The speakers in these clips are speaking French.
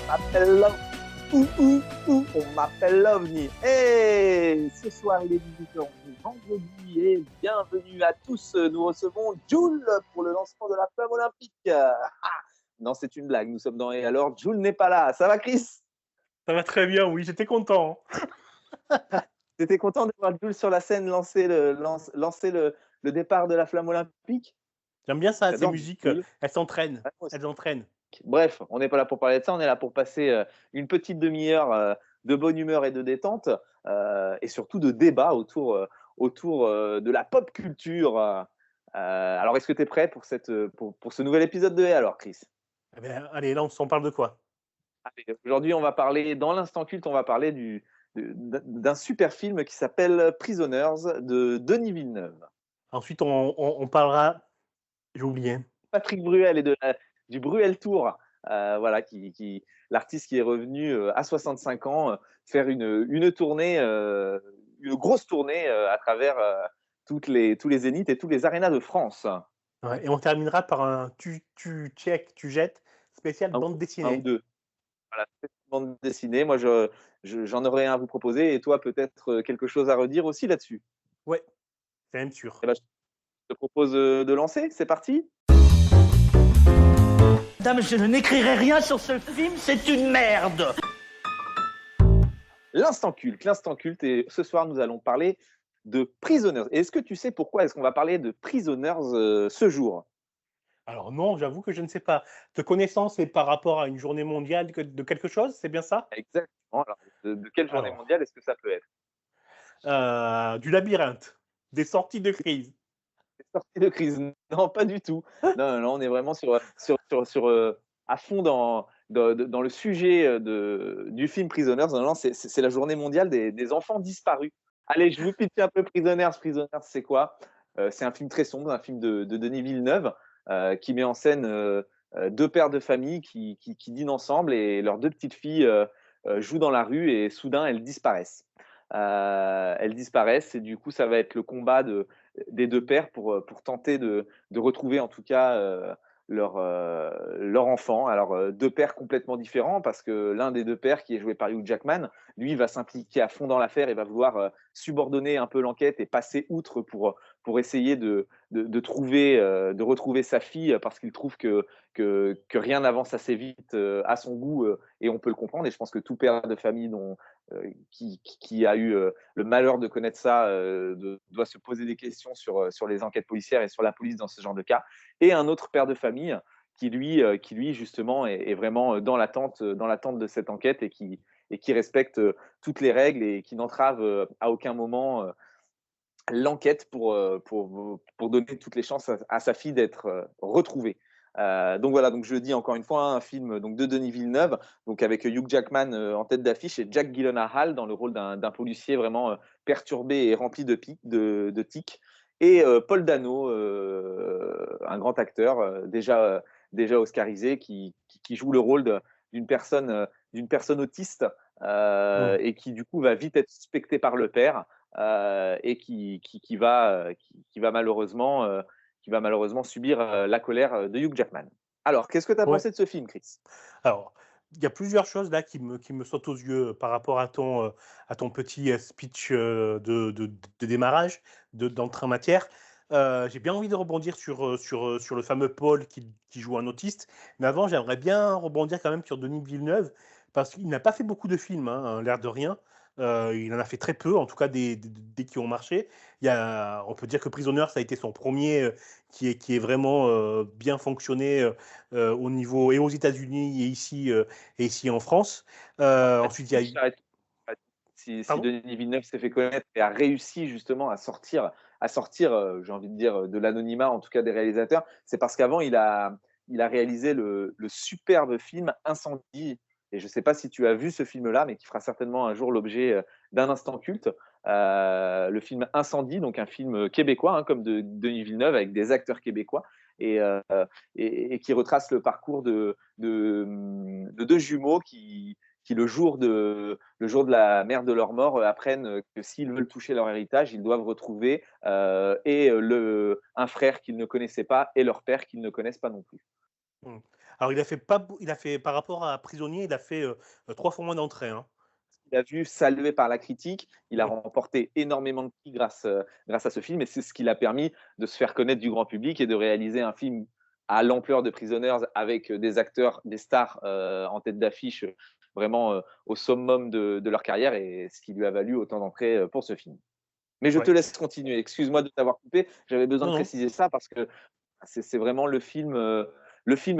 m'appelle Love. On m'appelle l'OVNI. Et ce soir, il est 18h, vendredi, et bienvenue à tous. Nous recevons Jules pour le lancement de la flamme olympique. Non, c'est une blague. Nous sommes dans Et alors, Jules n'est pas là. Ça va, Chris? Ça va très bien, oui, j'étais content. T'étais content de voir Jules sur la scène lancer le départ de la flamme olympique? J'aime bien ça, ces J'adore musiques, Jules. elles s'entraînent, Ouais, moi aussi. elles entraînent. Bref, on n'est pas là pour parler de ça, on est là pour passer une petite demi-heure de bonne humeur et de détente, et surtout de débat autour de la pop culture. Alors, est-ce que tu es prêt pour ce nouvel épisode de Et alors, Chris? Eh bien, allez, là, on s'en parle de quoi? Allez, aujourd'hui, on va parler, dans l'instant culte, on va parler d'un super film qui s'appelle Prisoners de Denis Villeneuve. Ensuite, on parlera, j'ai oublié. Patrick Bruel et du Bruel Tour, voilà, l'artiste qui est revenu à 65 ans faire une tournée, une grosse tournée à travers tous les zéniths et tous les arénas de France. Ouais, et on terminera par un tu jettes spécial Un, bande un ou dessinée. deux. Voilà, bande dessinée. Moi, j'en aurais un à vous proposer et toi, peut-être quelque chose à redire aussi là-dessus. Ouais, c'est même sûr. Eh ben, je te propose de lancer. C'est parti. Madame, je n'écrirai rien sur ce film, c'est une merde. L'instant culte, et ce soir nous allons parler de Prisoners. Et est-ce que tu sais pourquoi est-ce qu'on va parler de Prisoners ce jour? Alors non, j'avoue que je ne sais pas. De connaissance, c'est par rapport à une journée mondiale de quelque chose, c'est bien ça? Exactement. Alors, de quelle journée Alors, mondiale est-ce que ça peut être? du labyrinthe, des sorties de crise. C'est sortie de crise? Non, pas du tout. Non, non, non, on est vraiment à fond dans le sujet du film Prisoners. Non, non, c'est la journée mondiale des enfants disparus. Allez, je vous pitch un peu Prisoners. Prisoners, c'est quoi? C'est un film très sombre, un film de Denis Villeneuve qui met en scène deux pères de famille qui dînent ensemble et leurs deux petites filles jouent dans la rue et soudain elles disparaissent. Elles disparaissent et du coup ça va être le combat des deux pères pour tenter de retrouver en tout cas leur enfant. Alors, deux pères complètement différents parce que l'un des deux pères, qui est joué par Hugh Jackman, lui va s'impliquer à fond dans l'affaire et va vouloir subordonner un peu l'enquête et passer outre pour essayer de retrouver sa fille parce qu'il trouve que rien n'avance assez vite à son goût et on peut le comprendre. Et je pense que tout père de famille qui a eu le malheur de connaître ça doit se poser des questions sur les enquêtes policières et sur la police dans ce genre de cas. Et un autre père de famille qui lui justement, est vraiment dans l'attente de cette enquête et qui respecte toutes les règles et qui n'entrave à aucun moment l'enquête pour donner toutes les chances à sa fille d'être retrouvée. Donc voilà, donc je le dis encore une fois, un film donc de Denis Villeneuve, donc avec Hugh Jackman en tête d'affiche et Jack Gyllenhaal dans le rôle d'un policier vraiment perturbé et rempli de tics. Et Paul Dano, un grand acteur déjà oscarisé, qui joue le rôle d'une personne autiste Mmh. et qui du coup va vite être suspecté par le père et qui va malheureusement subir la colère de Hugh Jackman. Alors, qu'est-ce que tu as Ouais. pensé de ce film, Chris? Alors, il y a plusieurs choses là qui me sautent aux yeux par rapport à ton petit speech de démarrage, d'entrée en matière. J'ai bien envie de rebondir sur le fameux Paul qui joue un autiste. Mais avant, j'aimerais bien rebondir quand même sur Denis Villeneuve, parce qu'il n'a pas fait beaucoup de films, hein, l'air de rien. Il en a fait très peu, en tout cas des qui ont marché. On peut dire que Prisoner, ça a été son premier qui est vraiment bien fonctionné au niveau et aux États-Unis et ici en France. Ensuite, il y a eu. Si Pardon. Denis Villeneuve s'est fait connaître et a réussi justement à sortir j'ai envie de dire, de l'anonymat, en tout cas des réalisateurs, c'est parce qu'avant, il a réalisé le superbe film Incendie. Et je ne sais pas si tu as vu ce film-là, mais qui fera certainement un jour l'objet d'un instant culte. Le film Incendie, donc un film québécois, hein, comme de Denis Villeneuve, avec des acteurs québécois, et, euh, et qui retrace le parcours de deux jumeaux qui le jour de la mère de leur mort, apprennent que s'ils veulent toucher leur héritage, ils doivent retrouver un frère qu'ils ne connaissaient pas et leur père qu'ils ne connaissent pas non plus. Mmh. Alors il a fait pas beau il a fait par rapport à Prisonnier, il a fait, 3 fois moins d'entrées, hein. Il a vu salué par la critique, il a Mmh. remporté énormément de prix grâce à ce film et c'est ce qui l'a permis de se faire connaître du grand public et de réaliser un film à l'ampleur de Prisoners avec des acteurs, des stars en tête d'affiche, vraiment au summum de leur carrière et ce qui lui a valu autant d'entrées pour ce film. Mais je te Ouais. laisse continuer. Excuse-moi de t'avoir coupé. J'avais besoin Non, de non. préciser ça parce que c'est vraiment le film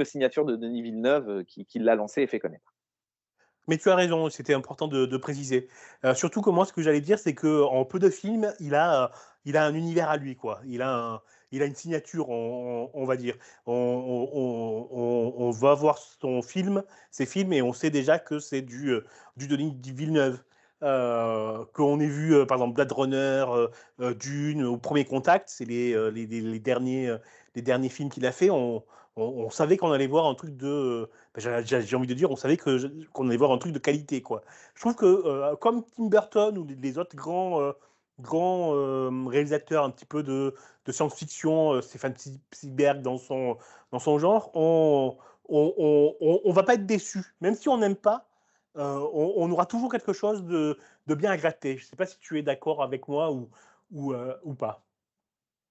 signature de Denis Villeneuve qui l'a lancé et fait connaître. Mais tu as raison, c'était important de préciser. Surtout que moi, ce que j'allais dire, c'est qu'en peu de films, il a un univers à lui, quoi. Il a une signature, on va dire. On va voir ses films, et on sait déjà que c'est du Denis Villeneuve. Qu'on ait vu, par exemple, Blade Runner, Dune ou Premier Contact, c'est les derniers films qu'il a fait. On savait qu'on allait voir un truc j'ai envie de dire, on savait qu'on allait voir un truc de qualité, quoi. Je trouve que, comme Tim Burton ou les autres grands réalisateurs un petit peu de science-fiction, Stéphane Spielberg dans son genre, on va pas être déçu. Même si on n'aime pas, on aura toujours quelque chose de bien à gratter. Je sais pas si tu es d'accord avec moi ou pas.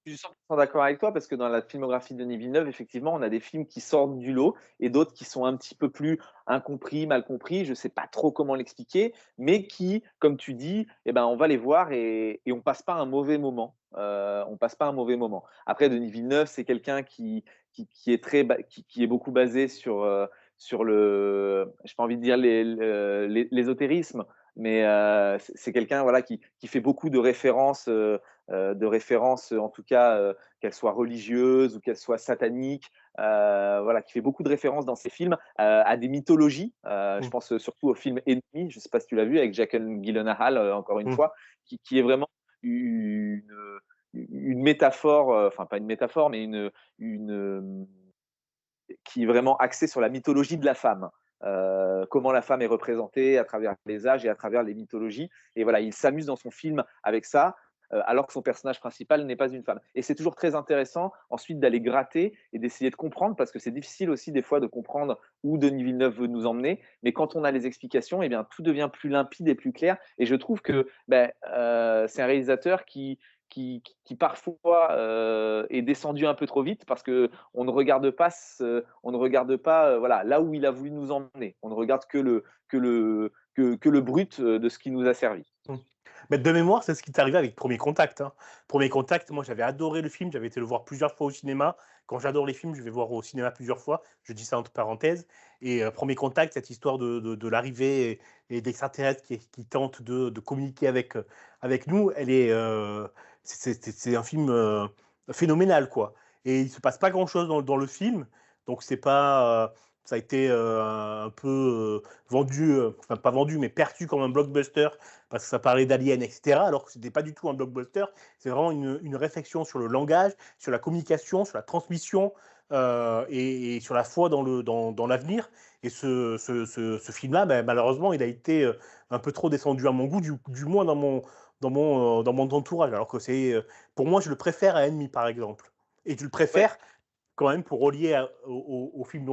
Je suis 100% d'accord avec toi parce que dans la filmographie de Denis Villeneuve, effectivement, on a des films qui sortent du lot et d'autres qui sont un petit peu plus incompris, mal compris. Je ne sais pas trop comment l'expliquer, mais qui, comme tu dis, eh ben, on va les voir et on passe pas un mauvais moment. On passe pas un mauvais moment. Après, Denis Villeneuve, c'est quelqu'un qui est qui est beaucoup basé sur le, j'ai pas envie de dire l'ésotérisme, mais c'est quelqu'un voilà qui fait beaucoup de références, en tout cas, qu'elles soient religieuses ou qu'elles soient sataniques, voilà, qui fait beaucoup de références dans ses films à des mythologies. Je Mm, pense surtout au film Ennemi, je ne sais pas si tu l'as vu, avec Jake Gyllenhaal, encore une mm, fois, qui est vraiment une, une métaphore, enfin pas une métaphore, mais qui est vraiment axée sur la mythologie de la femme. Comment la femme est représentée à travers les âges et à travers les mythologies. Et voilà, il s'amuse dans son film avec ça, alors que son personnage principal n'est pas une femme. Et c'est toujours très intéressant ensuite d'aller gratter et d'essayer de comprendre, parce que c'est difficile aussi des fois de comprendre où Denis Villeneuve veut nous emmener. Mais quand on a les explications, eh bien, tout devient plus limpide et plus clair. Et je trouve que c'est un réalisateur qui parfois est descendu un peu trop vite parce que on ne regarde pas voilà, là où il a voulu nous emmener. On ne regarde que le brut de ce qui nous a servi. mm. Mais de mémoire, c'est ce qui t'est arrivé avec Premier Contact, hein. Premier Contact, moi j'avais adoré le film, j'avais été le voir plusieurs fois au cinéma. Quand j'adore les films, je vais voir au cinéma plusieurs fois. Je dis ça entre parenthèses. Et Premier Contact, cette histoire de l'arrivée et d'extraterrestres qui tentent de communiquer avec nous, c'est un film phénoménal, quoi. Et il se passe pas grand-chose dans le film, donc c'est pas, ça a été un peu vendu, enfin pas vendu, mais perçu comme un blockbuster parce que ça parlait d'aliens, etc. Alors que ce n'était pas du tout un blockbuster. C'est vraiment une réflexion sur le langage, sur la communication, sur la transmission et sur la foi dans l'avenir. Et ce film-là, ben, malheureusement, il a été un peu trop descendu à mon goût, du moins dans mon entourage. Alors que pour moi, je le préfère à Ennemi, par exemple. Et tu le Ouais, préfères quand même pour relier au film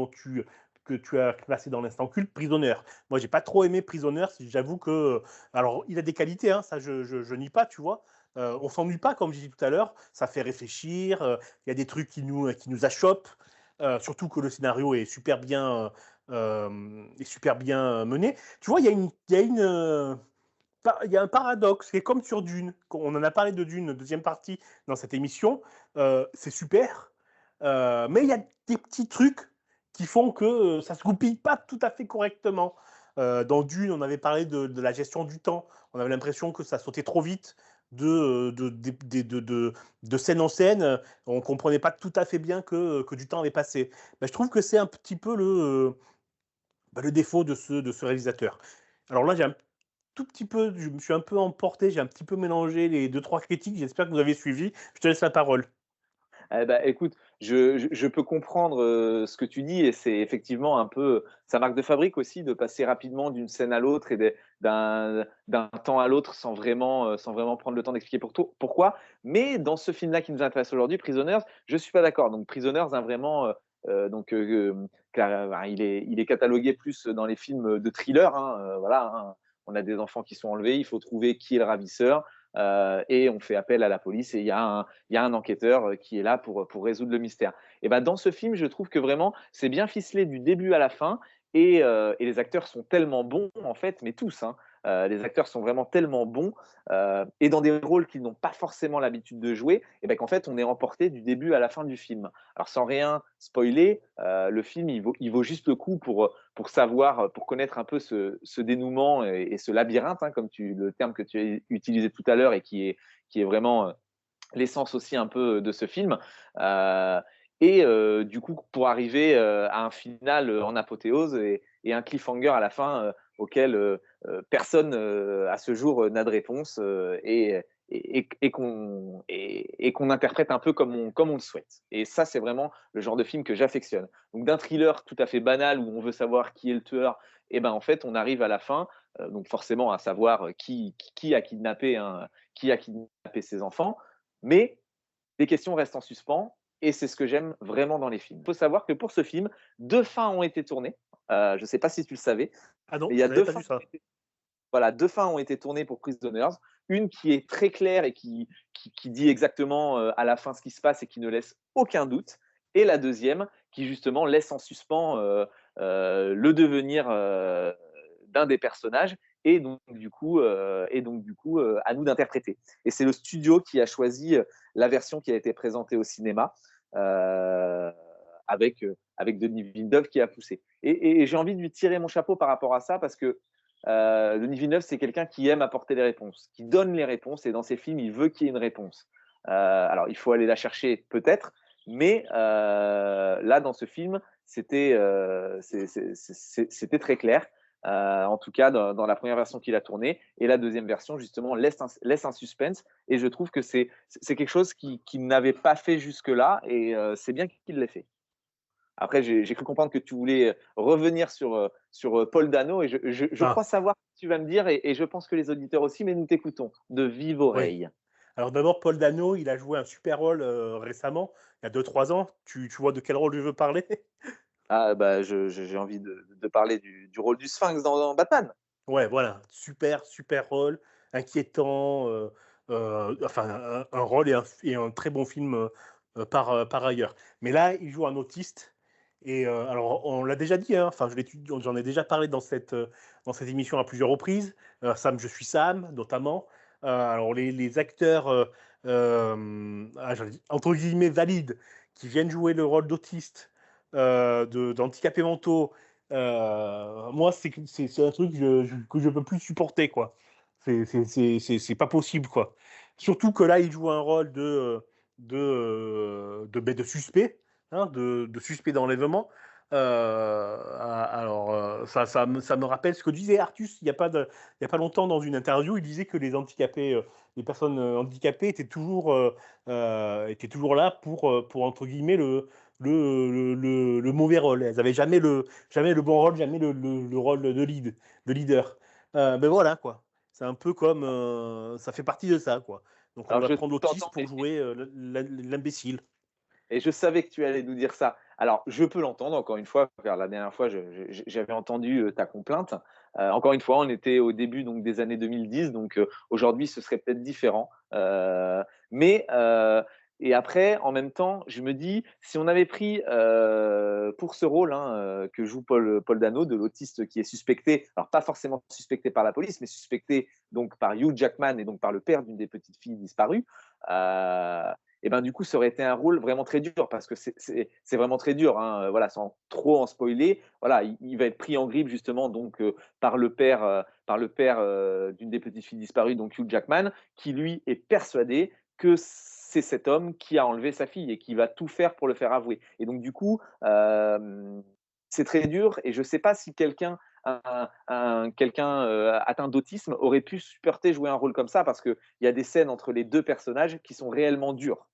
que tu as classé dans l'instant culte, Prisoner. Moi, j'ai pas trop aimé Prisoner. J'avoue que, alors, il a des qualités, hein, ça, je nie pas, tu vois. On s'ennuie pas, comme j'ai dit tout à l'heure. Ça fait réfléchir. Il y a des trucs qui nous achoppent. Surtout que le scénario est super bien mené. Tu vois, il y a un paradoxe, c'est comme sur Dune. On en a parlé de Dune, deuxième partie, dans cette émission. C'est super, mais il y a des petits trucs qui font que ça ne se goupille pas tout à fait correctement. Dans Dune, on avait parlé de la gestion du temps. On avait l'impression que ça sautait trop vite de scène en scène. On ne comprenait pas tout à fait bien que du temps avait passé. Ben, je trouve que c'est un petit peu le défaut de ce réalisateur. Alors là, j'ai un tout petit peu, je me suis un peu emporté, j'ai un petit peu mélangé les deux trois critiques. J'espère que vous avez suivi. Je te laisse la parole. eh ben, écoute, je peux comprendre ce que tu dis et c'est effectivement un peu sa marque de fabrique aussi de passer rapidement d'une scène à l'autre et d'un temps à l'autre sans vraiment prendre le temps d'expliquer pourquoi. Mais dans ce film-là qui nous intéresse aujourd'hui, Prisoners, je ne suis pas d'accord. Donc Prisoners, hein, vraiment, il est catalogué plus dans les films de thriller, hein, voilà, hein. On a des enfants qui sont enlevés, il faut trouver qui est le ravisseur, et on fait appel à la police et il y a un enquêteur qui est là pour résoudre le mystère. Et ben, dans ce film, je trouve que vraiment, c'est bien ficelé du début à la fin et les acteurs sont tellement bons, en fait, mais tous, hein. Les acteurs sont vraiment tellement bons et dans des rôles qu'ils n'ont pas forcément l'habitude de jouer, et ben, qu'en fait, on est emporté du début à la fin du film. Alors, sans rien spoiler, le film, il vaut juste le coup pour savoir, pour connaître un peu ce dénouement et ce labyrinthe, hein, comme le terme que tu as utilisé tout à l'heure et qui est vraiment l'essence aussi un peu de ce film. Du coup, pour arriver à un final en apothéose et un cliffhanger à la fin auquel personne à ce jour n'a de réponse et qu'on interprète un peu comme on le souhaite. Et ça, c'est vraiment le genre de film que j'affectionne. Donc d'un thriller tout à fait banal où on veut savoir qui est le tueur, et ben en fait, on arrive à la fin, donc forcément à savoir qui a kidnappé, hein, qui a kidnappé ses enfants, mais les questions restent en suspens et c'est ce que j'aime vraiment dans les films. Il faut savoir que pour ce film, 2 fins ont été tournées. Je ne sais pas si tu le savais, Ah non, mais il y je a n'avais 2 pas fins vu ça. voilà, 2 fins ont été tournées pour Prisoners. Une qui est très claire et qui dit exactement à la fin ce qui se passe et qui ne laisse aucun doute. Et la deuxième qui justement laisse en suspens le devenir d'un des personnages et donc du coup à nous d'interpréter. Et c'est le studio qui a choisi la version qui a été présentée au cinéma euh, avec Denis Villeneuve qui a poussé. Et j'ai envie de lui tirer mon chapeau par rapport à ça parce que Denis Villeneuve, c'est quelqu'un qui aime apporter les réponses, qui donne les réponses, et dans ses films, il veut qu'il y ait une réponse. Alors, il faut aller la chercher peut-être, mais là, dans ce film, c'était très clair. En tout cas, dans la première version qu'il a tournée, et la deuxième version, justement, laisse un suspense, et je trouve que c'est quelque chose qu'il n'avait pas fait jusque-là, et c'est bien qu'il l'ait fait. Après, j'ai cru comprendre que tu voulais revenir sur Paul Dano et je crois Ah, savoir ce que tu vas me dire et je pense que les auditeurs aussi, mais nous t'écoutons de vive oui. oreille. Alors d'abord, Paul Dano, il a joué un super rôle récemment, il y a 2-3 ans. Tu vois de quel rôle je veux parler? Ah, bah, j'ai envie de parler du rôle du Sphinx dans Batman. Ouais, voilà, super, super rôle, inquiétant, enfin un rôle et un très bon film par ailleurs. Mais là, il joue un autiste. Et alors, on l'a déjà dit, hein, enfin, j'en ai déjà parlé dans cette émission à plusieurs reprises. Sam, je suis Sam, notamment. Alors, les acteurs, entre guillemets, valides, qui viennent jouer le rôle d'autiste, d'handicapés mentaux, moi, c'est un truc que je peux plus supporter, quoi. C'est pas possible, quoi. Surtout que là, il joue un rôle de suspect, hein, de suspect d'enlèvement. Alors, ça me rappelle ce que disait Artus il y a pas longtemps dans une interview. Il disait que les handicapés, les personnes handicapées étaient toujours là pour entre guillemets le mauvais rôle. Elles n'avaient jamais le bon rôle, jamais le rôle de leader. Ben voilà, quoi. C'est un peu comme. Ça fait partie de ça, quoi. Donc on Alors, va je prendre l'autiste t'entends pour jouer l'imbécile. et je savais que tu allais nous dire ça. Alors, je peux l'entendre, encore une fois, car la dernière fois, j'avais entendu ta complainte. Encore une fois, on était au début donc, des années 2010, donc aujourd'hui, ce serait peut-être différent. Mais, et après, en même temps, je me dis, si on avait pris pour ce rôle que joue Paul Dano, de l'autiste qui est suspecté, alors pas forcément suspecté par la police, mais suspecté donc par Hugh Jackman et donc par le père d'une des petites filles disparues, et ben du coup, ça aurait été un rôle vraiment très dur parce que c'est vraiment très dur, hein, voilà, sans trop en spoiler. Voilà, il va être pris en grippe justement donc par le père d'une des petites filles disparues, donc Hugh Jackman, qui lui est persuadé que c'est cet homme qui a enlevé sa fille et qui va tout faire pour le faire avouer. Et donc du coup, c'est très dur et je ne sais pas si quelqu'un atteint d'autisme aurait pu supporter jouer un rôle comme ça parce qu'il y a des scènes entre les deux personnages qui sont réellement dures.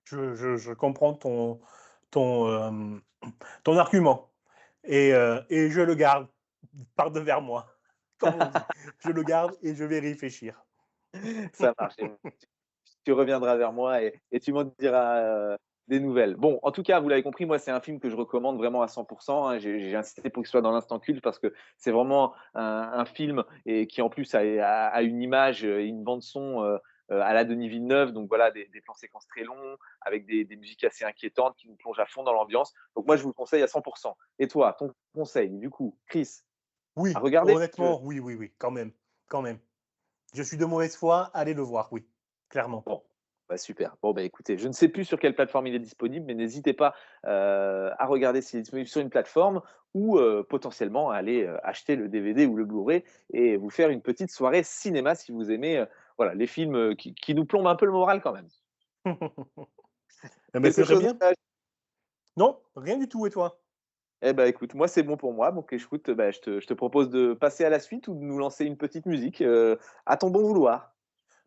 Je comprends ton, ton argument. Et je le garde par devers moi, comme on dit. Je le garde et je vais réfléchir. Ça marche. Tu reviendras vers moi et tu m'en diras des nouvelles. Bon, en tout cas, vous l'avez compris, moi, c'est un film que je recommande vraiment à 100%, hein. J'ai insisté pour qu'il soit dans l'instant culte parce que c'est vraiment un film et qui, en plus, a une image et une bande son à la Denis Villeneuve. Donc voilà, des plans séquences très longs avec des musiques assez inquiétantes qui nous plongent à fond dans l'ambiance. Donc moi, je vous le conseille à 100%. Et toi, ton conseil, du coup, Chris, à Oui, regarder? honnêtement, oui, oui, oui, quand même, quand même. Je suis de mauvaise foi, allez le voir, oui, clairement. Bon, bah, super. Bon, bah, écoutez, je ne sais plus sur quelle plateforme il est disponible, mais n'hésitez pas, à regarder s'il est disponible sur une plateforme ou, potentiellement à aller, acheter le DVD ou le Blu-ray et vous faire une petite soirée cinéma si vous aimez, voilà, les films, qui nous plombent un peu le moral quand même. Eh ben, Quelque c'est très chose bien. à Non, rien du tout, et toi? Eh bah, écoute, moi, c'est bon pour moi, donc écoute, bah, je te propose de passer à la suite ou de nous lancer une petite musique, à ton bon vouloir.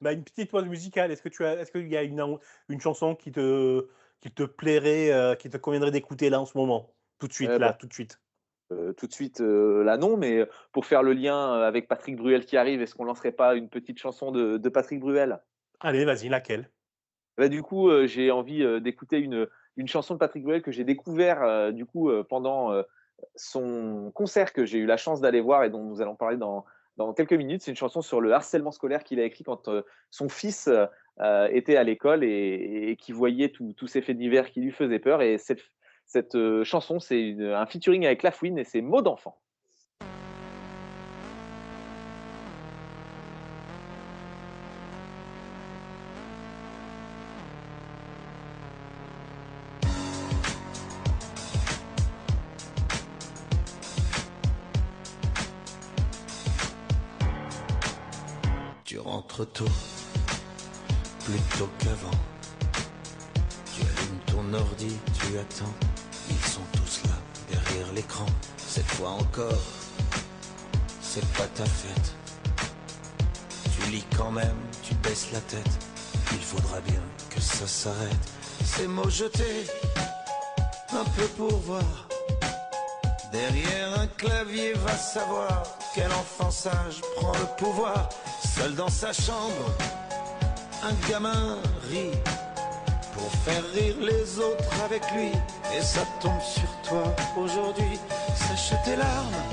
Bah, une petite pause musicale, est-ce qu'il y a une chanson qui te plairait, qui te conviendrait d'écouter là, en ce moment? Tout de suite, Eh bah là, tout de suite. tout de suite, là non, mais pour faire le lien, avec Patrick Bruel qui arrive, est-ce qu'on lancerait pas une petite chanson de Patrick Bruel? Allez, vas-y, laquelle? Bah, du coup, j'ai envie, d'écouter une chanson de Patrick Bruel que j'ai découvert, du coup, pendant, son concert que j'ai eu la chance d'aller voir et dont nous allons parler dans quelques minutes. C'est une chanson sur le harcèlement scolaire qu'il a écrit quand, son fils, était à l'école et qui voyait tous ces faits divers qui lui faisaient peur et cette chanson, c'est un featuring avec Lafouine et c'est «Mots d'enfant». Tu rentres tôt, plus tôt qu'avant. Tu allumes ton ordi, tu attends. Ils sont tous là, derrière l'écran. Cette fois encore, c'est pas ta fête. Tu lis quand même, tu baisses la tête. Il faudra bien que ça s'arrête. Ces mots jetés, un peu pour voir. Derrière un clavier, va savoir quel enfant sage prend le pouvoir. Seul dans sa chambre, un gamin rit pour faire rire les autres avec lui. Et ça tombe sur toi aujourd'hui. Sèche tes larmes,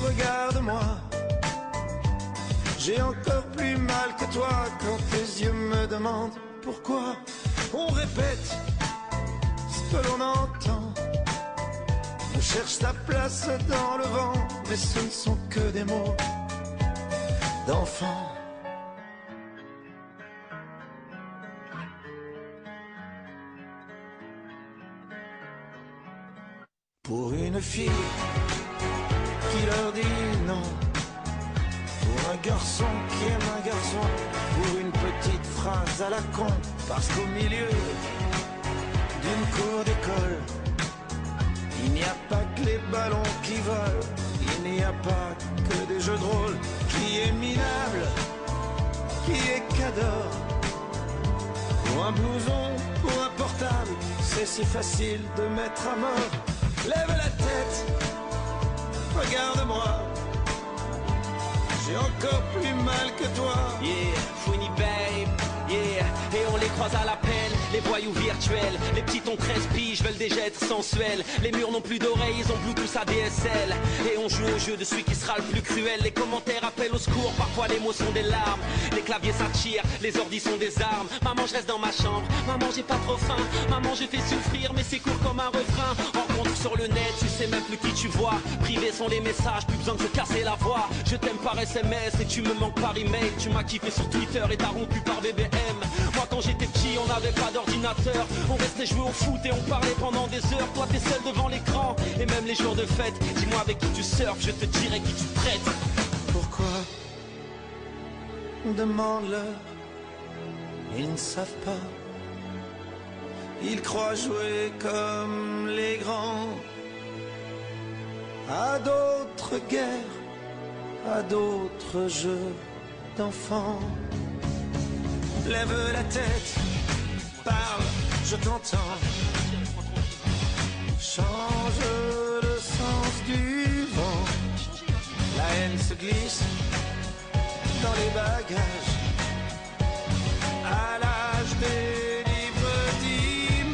regarde-moi. J'ai encore plus mal que toi quand tes yeux me demandent pourquoi. On répète ce que l'on entend. On cherche ta place dans le vent, mais ce ne sont que des mots d'enfant. Pour une fille qui leur dit non, pour un garçon qui aime un garçon, pour une petite phrase à la con, parce qu'au milieu d'une cour d'école, il n'y a pas que les ballons qui volent, il n'y a pas que des jeux de rôle. Qui est minable, qui est cador, pour un blouson, pour un portable, c'est si facile de mettre à mort. Lève la tête, regarde-moi, j'ai encore plus mal que toi. Yeah, Fouini babe, yeah. Et on les croise à la peine, les voyous virtuels. Les petits ont 13 piges, veulent déjà être sensuels. Les murs n'ont plus d'oreilles, ils ont Bluetooth ADSL. Et on joue au jeu de celui qui sera le plus cruel. Les commentaires appellent au secours, parfois les mots sont des larmes. Les claviers s'attirent, les ordis sont des armes. Maman, je reste dans ma chambre, maman, j'ai pas trop faim. Maman, je fais souffrir, mais c'est court comme un refrain. Rencontre sur le net, tu sais même plus qui tu vois. Privés sont les messages, plus besoin de se casser la voix. Je t'aime par SMS et tu me manques par email. Tu m'as kiffé sur Twitter et t'as rompu par BBM. Moi quand j'étais petit on n'avait pas d'ordinateur. On restait jouer au foot et on parlait pendant des heures. Toi t'es seul devant l'écran et même les jours de fête. Dis-moi avec qui tu surfes, je te dirai qui tu traites. Pourquoi? Demande-leur, ils ne savent pas. Ils croient jouer comme les grands à d'autres guerres, à d'autres jeux d'enfants. Lève la tête, parle, je t'entends. Change le sens du vent. La haine se glisse dans les bagages. À l'âge des livres d'images,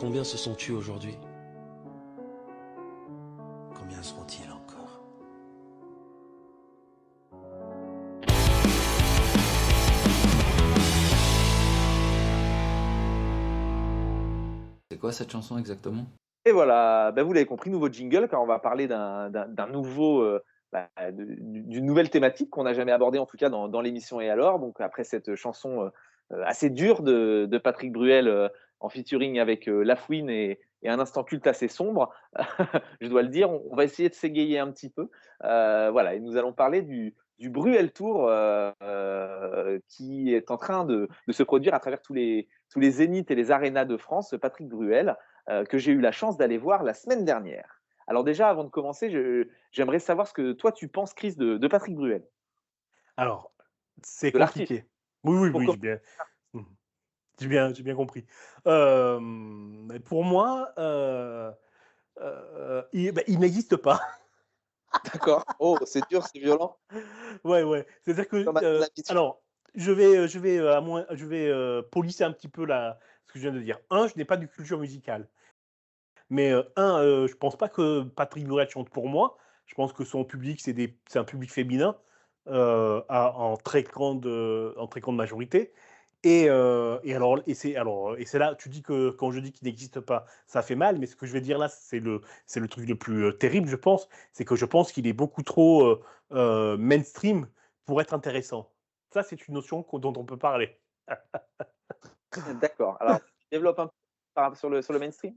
Combien se sont tués aujourd'hui? Combien seront-ils encore? C'est quoi cette chanson exactement? Et voilà, bah, vous l'avez compris, nouveau jingle, car on va parler d'un nouveau, d'une nouvelle thématique qu'on n'a jamais abordée, en tout cas dans l'émission Et alors. Donc après cette chanson assez dure de Patrick Bruel en featuring avec Lafouine et un instant culte assez sombre, je dois le dire, on va essayer de s'égayer un petit peu. Voilà, et nous allons parler du Bruel Tour qui est en train de se produire à travers tous les zéniths et les arénas de France, Patrick Bruel, que j'ai eu la chance d'aller voir la semaine dernière. Alors déjà, avant de commencer, j'aimerais savoir ce que toi tu penses, Chris, de Patrick Bruel, Alors, c'est de l'artiste. compliqué. Oui, oui, oui, Pourquoi? mmh, j'ai bien compris. Pour moi, il n'existe pas. D'accord. Oh, c'est dur, c'est violent. Ouais, ouais. C'est-à-dire que, Comme à ton habitude. alors, je vais, polisser un petit peu ce que je viens de dire. Je n'ai pas de culture musicale. Mais, je pense pas que Patrick Bruel chante pour moi. Je pense que son public, c'est un public féminin, en très grande majorité. Et c'est là, tu dis que quand je dis qu'il n'existe pas, ça fait mal, mais ce que je vais dire là, c'est le truc le plus terrible, je pense. C'est que je pense qu'il est beaucoup trop mainstream pour être intéressant. Ça, c'est une notion dont on peut parler. D'accord. Alors, tu développes un peu sur le mainstream?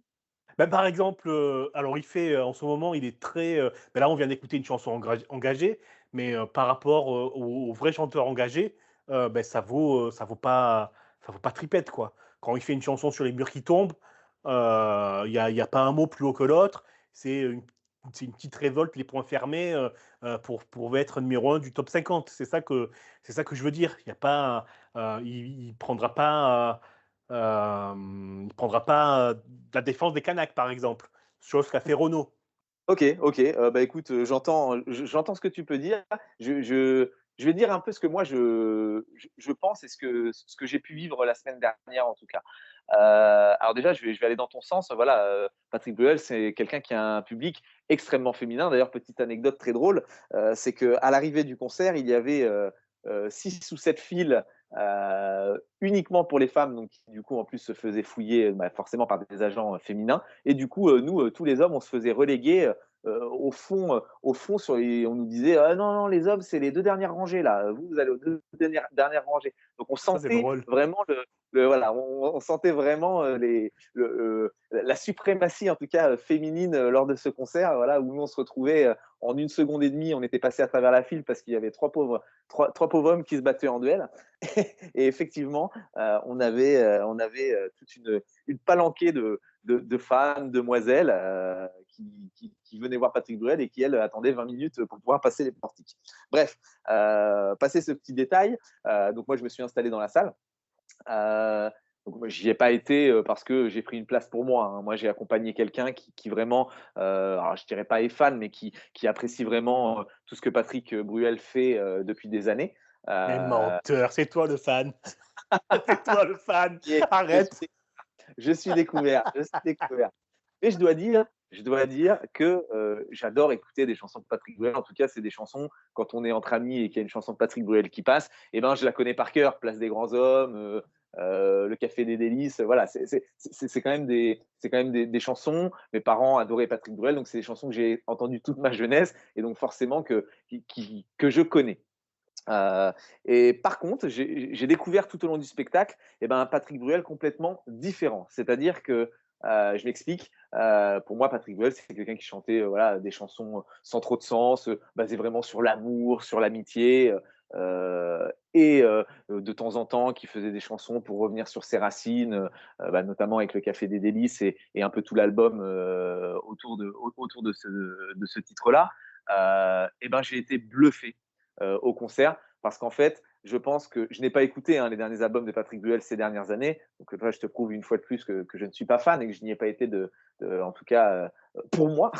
Bah, par exemple, alors il fait, en ce moment, il est très, là, on vient d'écouter une chanson engagée, mais par rapport, aux vrais chanteurs engagés, ça vaut pas tripette, quoi. Quand il fait une chanson sur les murs qui tombent, il y a pas un mot plus haut que l'autre. C'est une c'est une petite révolte, les poings fermés, pour être numéro un du top 50. C'est ça que je veux dire. Il y a pas, il prendra pas, la défense des Kanaks, par exemple, chose qu'a fait Renaud. OK, OK, bah, écoute, j'entends ce que tu peux dire. Je vais dire un peu ce que moi je pense et ce que j'ai pu vivre la semaine dernière en tout cas. Alors déjà je vais aller dans ton sens, voilà, Patrick Bruel, c'est quelqu'un qui a un public extrêmement féminin. D'ailleurs, petite anecdote très drôle, c'est qu'à l'arrivée du concert, il y avait, 6 ou 7 files, uniquement pour les femmes, donc qui du coup en plus se faisaient fouiller, bah, forcément par des agents, féminins. Et du coup, nous, tous les hommes, on se faisait reléguer, au fond on nous disait: «Ah non, non, les hommes, c'est les 2 dernières rangées là, vous allez aux 2 dernières rangées». Donc on Ça, c'est sentait drôle. vraiment voilà, on sentait vraiment, la suprématie en tout cas, féminine, lors de ce concert, voilà, où nous on se retrouvait, en 1 seconde et demie, on était passé à travers la file parce qu'il y avait 3 pauvres hommes qui se battaient en duel. Et effectivement, on avait toute une palanquée de femmes, demoiselles, qui venaient voir Patrick Bruel et qui, elles, attendaient 20 minutes pour pouvoir passer les portiques. Bref, passé ce petit détail, donc moi je me suis installé dans la salle. Euh, donc moi, j'y ai pas été parce que j'ai pris une place pour moi, hein. Moi, j'ai accompagné quelqu'un qui vraiment, alors je dirais pas est fan, mais qui apprécie vraiment tout ce que Patrick Bruel fait depuis des années. Mais Euh, menteur, c'est toi le fan. C'est toi le fan. et Arrête. je suis découvert, je suis découvert. Et je dois dire que j'adore écouter des chansons de Patrick Bruel. En tout cas, c'est des chansons, quand on est entre amis et qu'il y a une chanson de Patrick Bruel qui passe, eh ben, je la connais par cœur. Place des grands hommes, le Café des délices. Voilà, c'est quand même des chansons. Mes parents adoraient Patrick Bruel, donc c'est des chansons que j'ai entendues toute ma jeunesse et donc forcément que je connais. Euh, et par contre, j'ai découvert tout au long du spectacle Patrick Bruel complètement différent. C'est-à-dire que, je m'explique, pour moi, Patrick Bruel, c'est quelqu'un qui chantait voilà, des chansons sans trop de sens, basées vraiment sur l'amour, sur l'amitié, et de temps en temps, qui faisait des chansons pour revenir sur ses racines, notamment avec le Café des Délices et un peu tout l'album autour de ce titre-là. J'ai été bluffé au concert parce qu'en fait, je pense que je n'ai pas écouté les derniers albums de Patrick Bruel ces dernières années. Donc, toi, je te prouve une fois de plus que je ne suis pas fan et que je n'y ai pas été en tout cas, pour moi.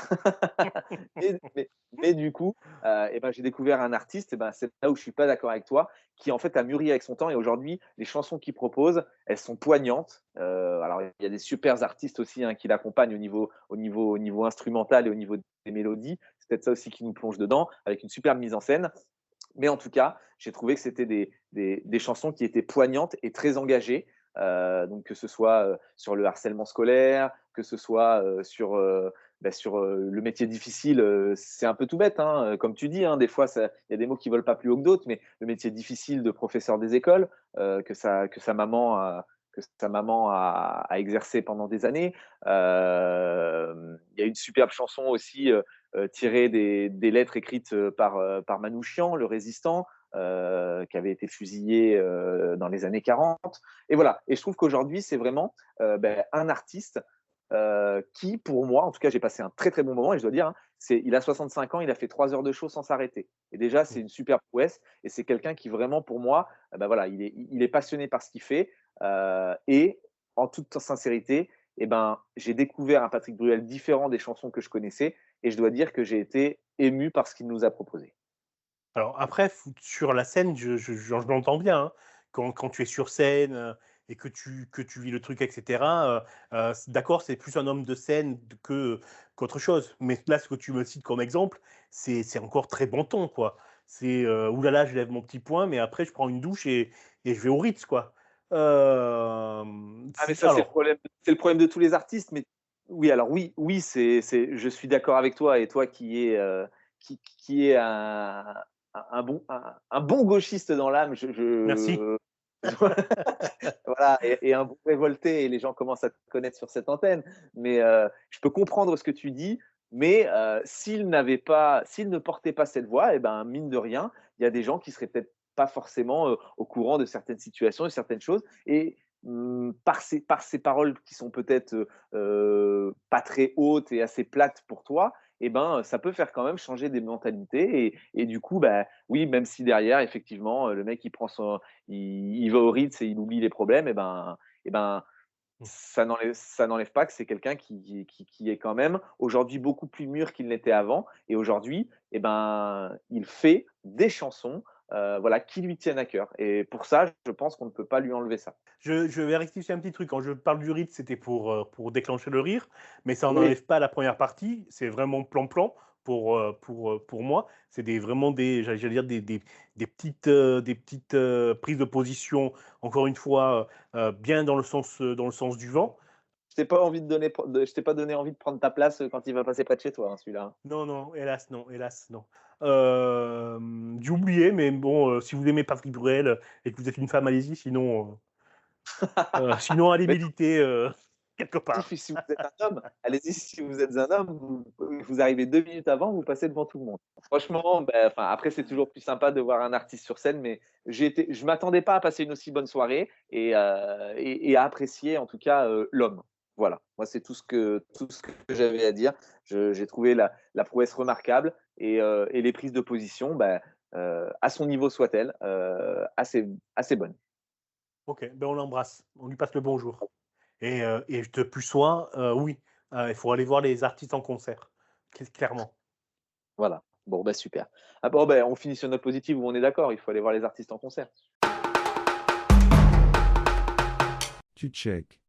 Mais du coup, j'ai découvert un artiste, c'est là où je ne suis pas d'accord avec toi, qui en fait a mûri avec son temps. Et aujourd'hui, les chansons qu'il propose, elles sont poignantes. Alors, il y a des super artistes aussi qui l'accompagnent au niveau instrumental et au niveau des mélodies. C'est peut-être ça aussi qui nous plonge dedans, avec une superbe mise en scène. Mais en tout cas, j'ai trouvé que c'était des chansons qui étaient poignantes et très engagées. Donc, que ce soit sur le harcèlement scolaire, que ce soit sur le métier difficile, c'est un peu tout bête, comme tu dis. Des fois, il y a des mots qui ne volent pas plus haut que d'autres, mais le métier difficile de professeur des écoles, que sa maman a exercé pendant des années. Il y a une superbe chanson aussi tirée des lettres écrites par Manouchian, le résistant, qui avait été fusillé dans les années 40. Et voilà. Et je trouve qu'aujourd'hui, c'est vraiment un artiste qui, pour moi, en tout cas, j'ai passé un très très bon moment. Et je dois dire, il a 65 ans, il a fait 3 heures de show sans s'arrêter. Et déjà, c'est une super prouesse. Et c'est quelqu'un qui vraiment, pour moi, voilà, il est passionné par ce qu'il fait. Et en toute sincérité, j'ai découvert un Patrick Bruel différent des chansons que je connaissais. Et je dois dire que j'ai été ému par ce qu'il nous a proposé. Alors après, sur la scène, je l'entends bien, hein. Quand tu es sur scène et que tu vis le truc, etc. D'accord, c'est plus un homme de scène qu'autre chose. Mais là, ce que tu me cites comme exemple, c'est encore très bon ton, quoi. C'est oulala, je lève mon petit poing, mais après, je prends une douche et je vais au Ritz, quoi. Mais ça, c'est le problème de tous les artistes. Mais oui, alors oui, je suis d'accord avec toi. Et toi qui est un bon gauchiste dans l'âme, Merci. voilà, et un bon révolté, et les gens commencent à te connaître sur cette antenne. Mais je peux comprendre ce que tu dis, mais s'il ne portait pas cette voix, mine de rien, il y a des gens qui seraient peut-être pas forcément au courant de certaines situations, de certaines choses. Et par ces paroles qui sont peut-être pas très hautes et assez plates pour toi, ça peut faire quand même changer des mentalités. Et du coup, oui, même si derrière, effectivement, le mec, il va au Ritz et il oublie les problèmes, ça n'enlève pas que c'est quelqu'un qui est quand même aujourd'hui beaucoup plus mûr qu'il n'était avant. Et aujourd'hui, il fait des chansons voilà, qui lui tiennent à cœur. Et pour ça, je pense qu'on ne peut pas lui enlever ça. Je vais rectifier un petit truc. Quand je parle du Ritz, c'était pour déclencher le rire, mais ça Oui. n'enlève pas la première partie. C'est vraiment plan-plan pour moi. C'est vraiment j'allais dire des petites prises de position, encore une fois, bien dans le sens du vent. Je t'ai pas donné envie de prendre ta place quand il va passer près de chez toi, celui-là. Non, hélas, non. J'ai oublié, mais bon, si vous aimez Patrick Bruel et que vous êtes une femme, allez-y. Sinon, allez Mais militer quelque part. si vous êtes un homme, allez-y, si vous êtes un homme, vous arrivez 2 minutes avant, vous passez devant tout le monde. Franchement, après, c'est toujours plus sympa de voir un artiste sur scène, mais je ne m'attendais pas à passer une aussi bonne soirée et à apprécier, en tout cas, l'homme. Voilà, moi, c'est tout ce que j'avais à dire. J'ai trouvé la prouesse remarquable et les prises de position, à son niveau soit-elle, assez bonnes. Ok, on l'embrasse. On lui passe le bonjour. Et de plus soin, oui, il faut aller voir les artistes en concert, clairement. Voilà. Bon, super. On finit sur une note positive où on est d'accord, il faut aller voir les artistes en concert. Tu check.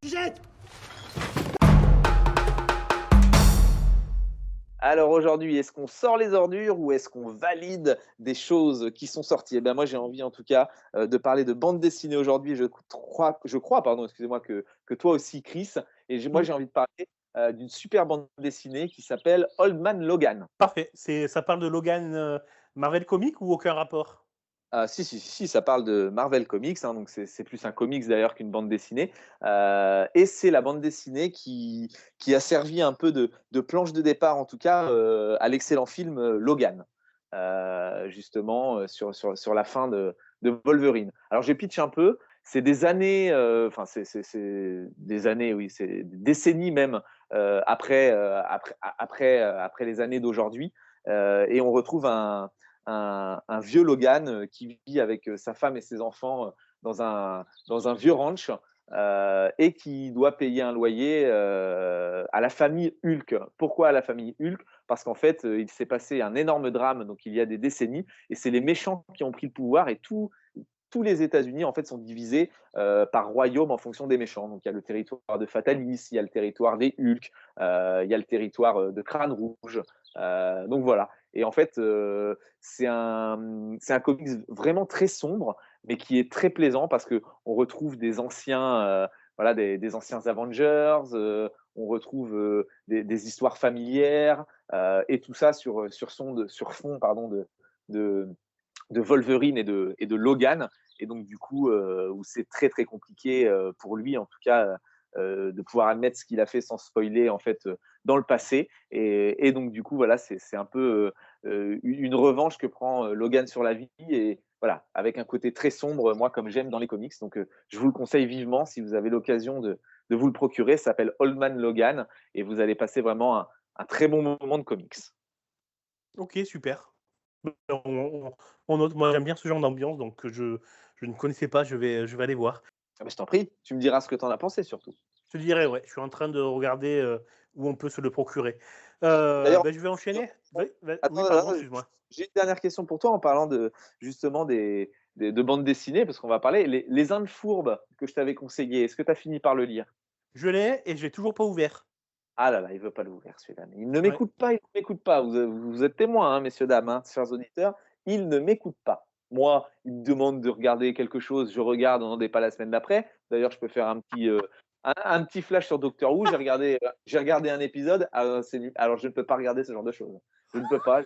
Alors aujourd'hui, est-ce qu'on sort les ordures ou est-ce qu'on valide des choses qui sont sorties? Moi, j'ai envie en tout cas de parler de bande dessinée aujourd'hui. Je crois, excusez-moi, que toi aussi, Chris. Et moi, j'ai envie de parler d'une super bande dessinée qui s'appelle Old Man Logan. Parfait. Ça parle de Logan Marvel Comics ou aucun rapport? Si, ça parle de Marvel Comics, donc c'est plus un comics d'ailleurs qu'une bande dessinée. Et c'est la bande dessinée qui a servi un peu de planche de départ, en tout cas, à l'excellent film Logan, justement, sur la fin de Wolverine. Alors, je pitch un peu. C'est des années, c'est des années, oui, c'est des décennies même après les années d'aujourd'hui. Et on retrouve un un vieux Logan qui vit avec sa femme et ses enfants dans un vieux ranch et qui doit payer un loyer à la famille Hulk. Pourquoi à la famille Hulk? Parce qu'en fait, il s'est passé un énorme drame, donc il y a des décennies, et c'est les méchants qui ont pris le pouvoir, et tous les États-Unis en fait sont divisés par royaume en fonction des méchants. Donc il y a le territoire de Fatalis, il y a le territoire des Hulk, il y a le territoire de Crâne Rouge. Donc voilà. Et en fait, c'est un comics vraiment très sombre, mais qui est très plaisant parce que on retrouve des anciens, voilà, des anciens Avengers. On retrouve des histoires familières et tout ça sur fond pardon de Wolverine et de Logan, et donc du coup où c'est très très compliqué pour lui en tout cas de pouvoir admettre ce qu'il a fait sans spoiler en fait dans le passé, et donc du coup voilà, c'est un peu une revanche que prend Logan sur la vie, et voilà, avec un côté très sombre, moi comme j'aime dans les comics, donc je vous le conseille vivement si vous avez l'occasion de vous le procurer. Ça s'appelle Old Man Logan et vous allez passer vraiment un très bon moment de comics. Ok, super. On note. Moi, j'aime bien ce genre d'ambiance, donc je ne connaissais pas, je vais aller voir. Ah bah, je t'en prie, tu me diras ce que tu en as pensé surtout. Je te dirais, ouais, je suis en train de regarder où on peut se le procurer. D'ailleurs, Je vais enchaîner. Attends, Pardon, excuse-moi. j'ai une dernière question pour toi en parlant justement de bandes dessinées, parce qu'on va parler. Les Indes fourbes que je t'avais conseillé, est-ce que tu as fini par le lire? Je l'ai et je l'ai toujours pas ouvert. Ah là là, il veut pas l'ouvrir celui-là. Mais il ne m'écoute pas, il ne m'écoute pas. Vous êtes témoins, hein, messieurs, dames, hein, chers auditeurs. Il ne m'écoute pas. Moi, il me demande de regarder quelque chose, je regarde, on n'en est pas la semaine d'après. D'ailleurs, je peux faire un petit flash sur Doctor Who. J'ai regardé un épisode. C'est nul. Alors, je ne peux pas regarder ce genre de choses. Je ne peux pas.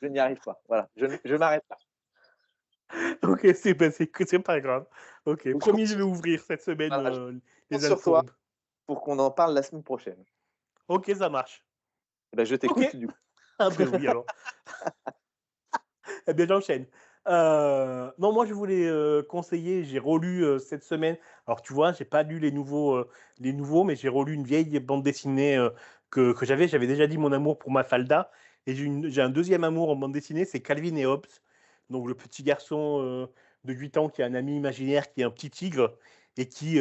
Je n'y arrive pas. Voilà, je m'arrête là. Ok, c'est pas grave. Ok, Donc, promis, je vais ouvrir cette semaine voilà, les sur toi. Alfourbes. Pour qu'on en parle la semaine prochaine. Ok, ça marche. Eh ben, je t'écoute Ok. du coup. Ah ben oui, alors. Eh bien, j'enchaîne. Non, moi, je voulais conseiller, j'ai relu cette semaine. Alors, tu vois, j'ai pas lu les nouveaux, mais j'ai relu une vieille bande dessinée que j'avais. J'avais déjà dit mon amour pour Mafalda. Et j'ai un deuxième amour en bande dessinée, c'est Calvin et Hobbes. Donc, le petit garçon de 8 ans qui a un ami imaginaire qui est un petit tigre et qui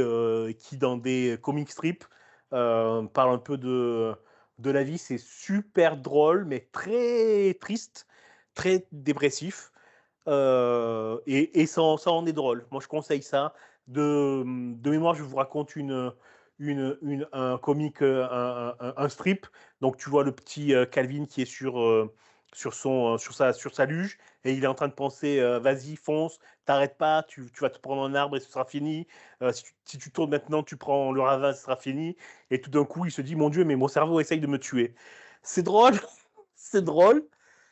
dans des comic strips, parle un peu de la vie. C'est super drôle, mais très triste, très dépressif. Et ça en est drôle. Moi, je conseille ça. De mémoire, je vous raconte un comic, un strip. Donc, tu vois le petit Calvin qui est sur sa luge et il est en train de penser vas-y, fonce, t'arrêtes pas, tu vas te prendre un arbre et ce sera fini. Si tu tournes maintenant, tu prends le ravin, ce sera fini. Et tout d'un coup, il se dit mon Dieu, mais mon cerveau essaye de me tuer. C'est drôle, c'est drôle.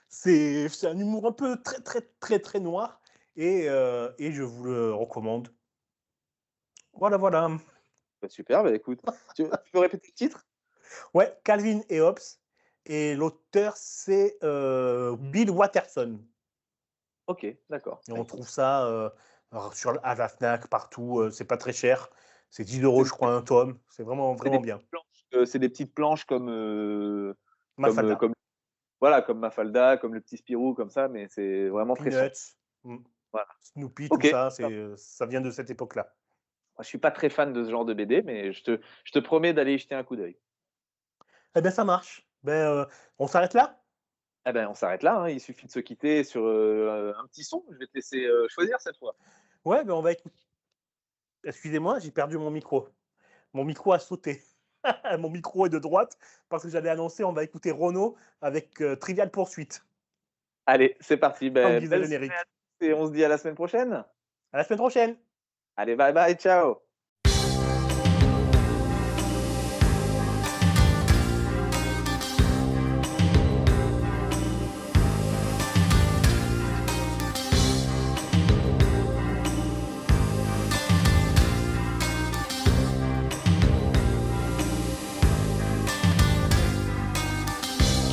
C'est un humour un peu très, très, très, très noir et je vous le recommande. Voilà. Bah, super, bah, écoute. Tu peux répéter le titre? Ouais, Calvin et Hobbes. Et l'auteur, c'est Bill Watterson. Ok, d'accord. Et on trouve ça à la Fnac, partout. C'est pas très cher. C'est 10 €, je crois, un tome. C'est vraiment bien. C'est des petites planches comme Mafalda. Voilà, comme Mafalda, comme le petit Spirou, comme ça, mais c'est vraiment très sombre. Peanuts, Voilà. Snoopy, Ok. tout ça, ça vient de cette époque-là. Moi, je suis pas très fan de ce genre de BD, mais je te promets d'aller y jeter un coup d'œil. Eh bien, ça marche. On s'arrête là? Eh ben, on s'arrête là, hein. Il suffit de se quitter sur un petit son. Je vais te laisser choisir cette fois. Ouais, on va écouter. Excusez-moi, j'ai perdu mon micro. Mon micro a sauté. Mon micro est de droite parce que j'allais annoncer, on va écouter Renaud avec Trivial Poursuite. Allez, c'est parti. Belle générique. Et on se dit à la semaine prochaine. À la semaine prochaine. Allez, bye bye, ciao.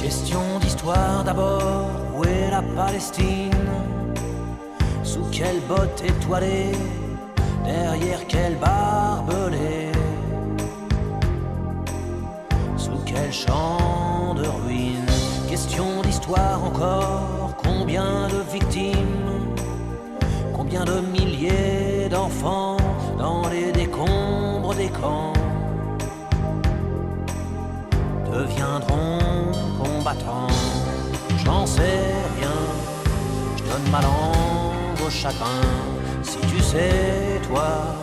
Question d'histoire d'abord, où est la Palestine? Sous quelle botte étoilée, derrière quel barbelé, sous quel champ de ruines? Question d'histoire encore, combien combien de victimes, combien de milliers d'enfants dans les décombres des camps deviendront combattants. J'en sais rien, je donne ma langue au chagrin. Si tu sais, toi,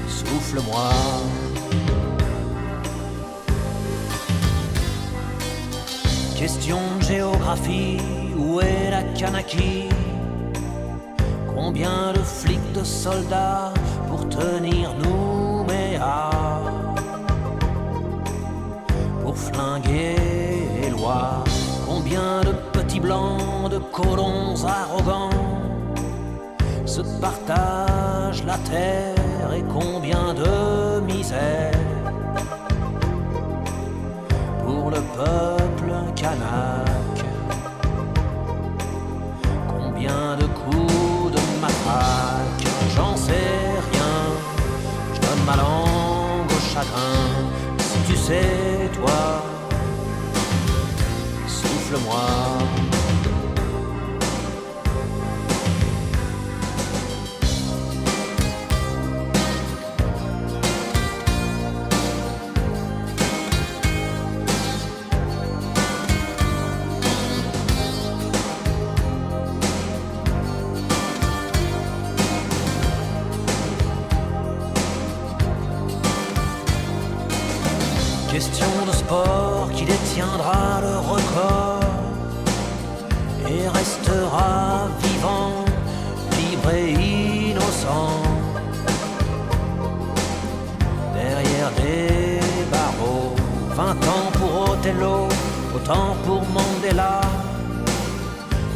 souffle-moi. Question de géographie, où est la Kanaki? Combien de flics, de soldats pour tenir Nouméa? Pour flinguer les lois. Combien de petits blancs, de colons arrogants se partagent la terre, et combien de misère pour le peuple kanak. Combien de coups de matraque, j'en sais rien, je donne ma langue au chagrin. Si tu sais, toi, souffle-moi. Question de sport, qui détiendra le record et restera vivant, libre et innocent derrière des barreaux. 20 ans pour Othello, autant pour Mandela.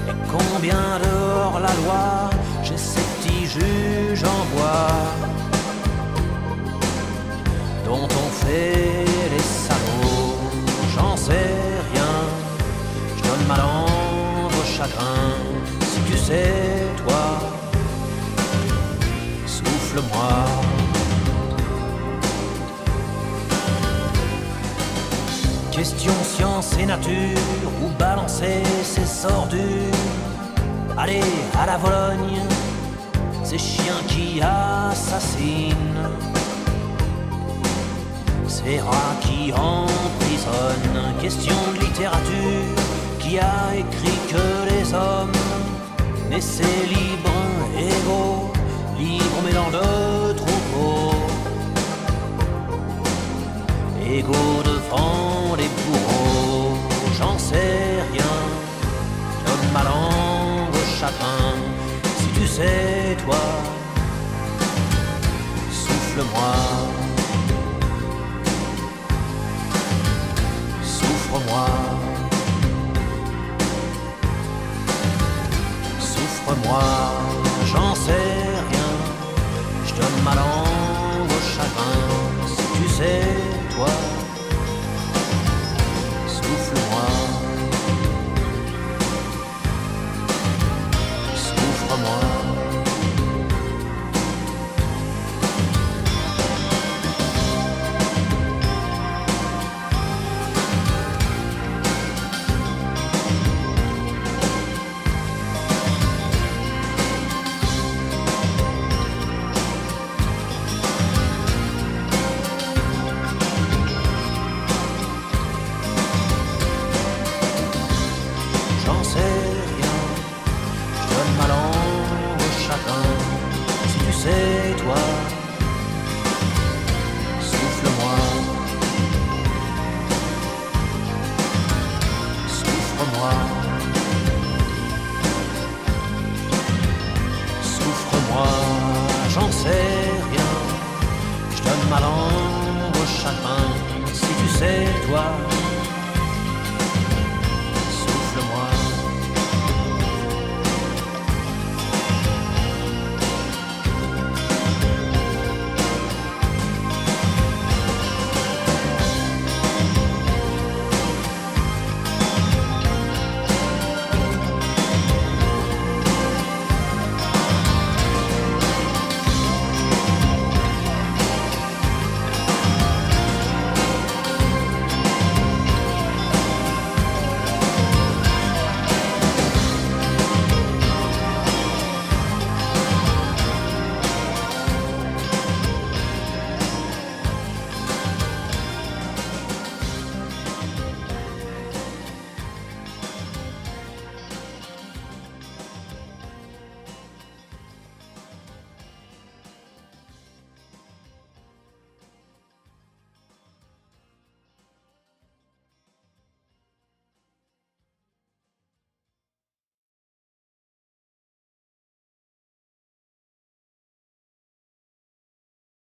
Et combien dehors la loi, j'ai ces petits juges en bois dont on fait les salauds. J'en sais rien, je donne ma langue au chagrin. Si tu sais, toi, souffle-moi. Question science et nature, où balancer ces ordures. Allez, à la Vologne, ces chiens qui assassinent, ces rats qui emprisonnent. Question de littérature, qui a écrit que les hommes naissaient libres, égaux, libres mais dans le troupeau, égaux devant